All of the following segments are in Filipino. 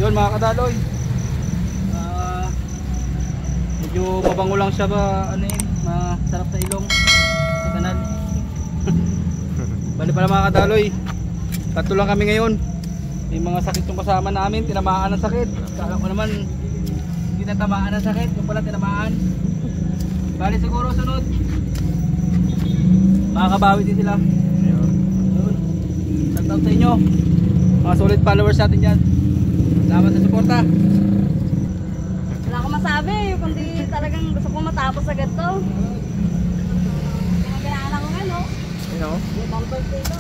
Yun mga kadaloy, medyo mabango lang siya ba, ano yun, masarap sa ilong, sa kanal. Bali pala mga kadaloy, tatlo lang kami ngayon. May mga sakit yung kasama namin, tinamaan ng sakit. Kala ko naman hindi natamaan ng sakit, yung pala tinamaan. Bali siguro sunod makakabawi din sila. Shout out sa inyo, mga solid followers natin dyan. Salamat sa suporta. Wala akong masabi, kundi talagang gusto ko matapos agad to. Pinagayaan ako nga, no? You know? May bang birthday to.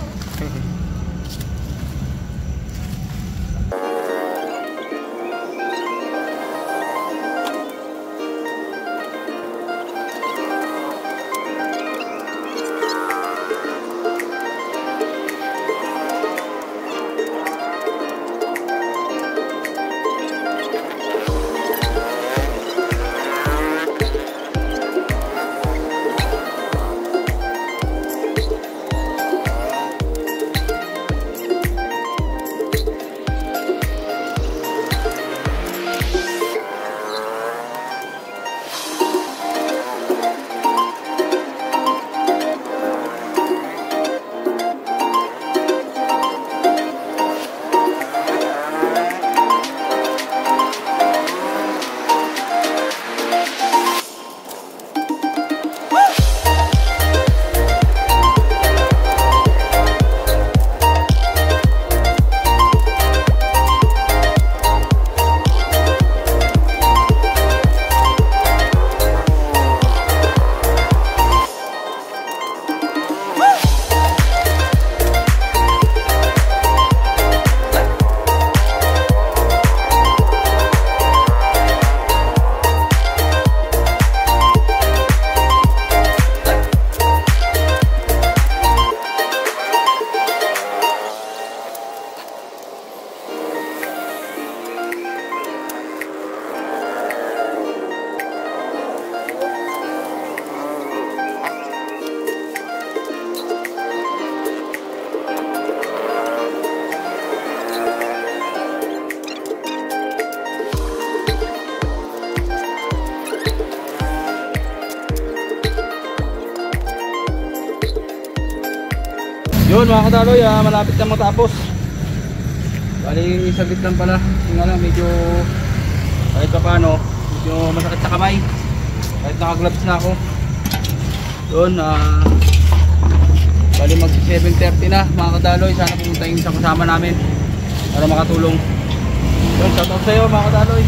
Yun mga kadaloy, malapit na matapos. Bali saglit lang pala. Yung nga lang medyo kahit pa paano, medyo masakit sa kamay. Kahit naka-gloves na ako. Yun, bali mag 7:30 na mga kadaloy. Sana pumuntahin sa kasama namin para makatulong. Yun, shoutout sa iyo mga kadaloy.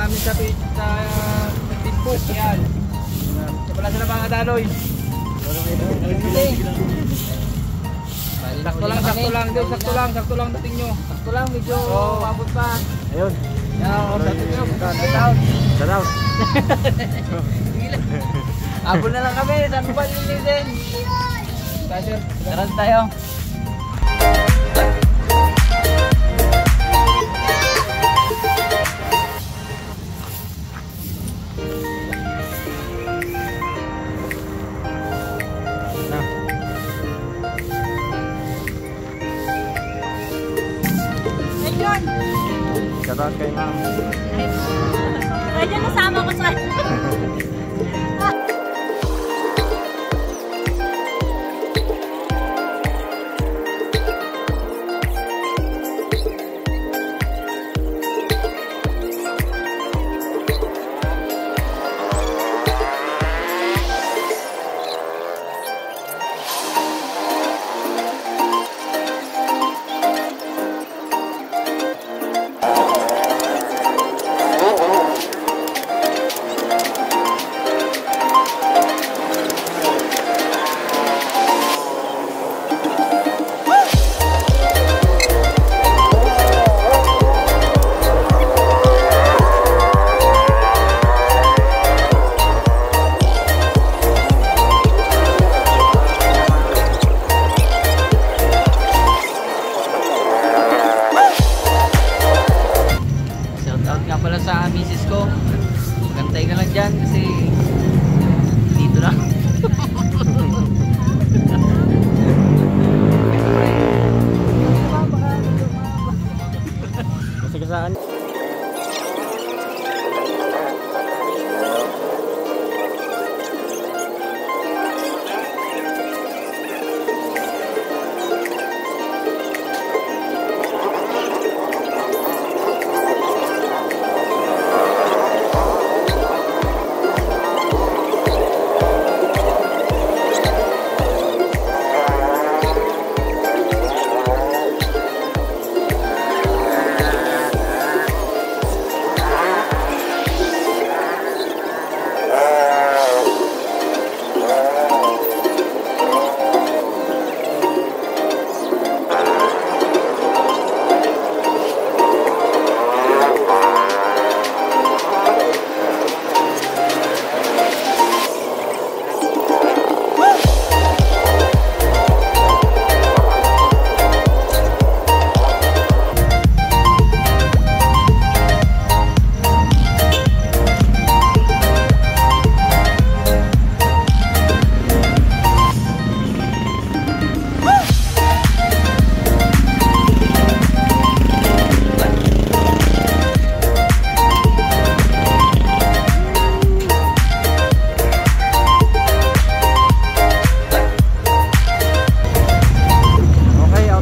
namin sa page sa Facebook. Yan. Wala sila mga daloy. Sakto lang dating nyo. Sakto lang, medyo mabot pa. Ayun. Yan, shout out. Abol na lang kami. Saan ba linisin? Sir. Tara tayo. Ayun! Shoutout kay ma'am. Kaya nasama ko sa... Shoutout nga pala sa misis ko. Magantay ka lang dyan kasi dito lang. Kasi kasaan.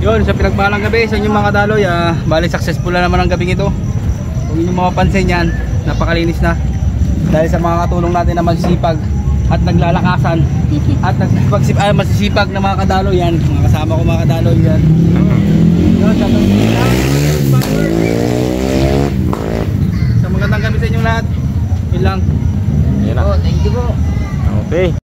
Yun, sa pinagbalang gabi sa inyong mga daloy, bali successful na naman ang gabing ito. Kung inyo mapapansin yan, napakalinis na. Dahil sa mga katulong natin na magsisipag at naglalakasan at masisipag na mga kadaloy yan. Mga kasama ko mga kadaloy yan. Yun, sa magandang gabi sa inyong lahat. Yun lang. Ayan na. Oh, thank you po. Okay.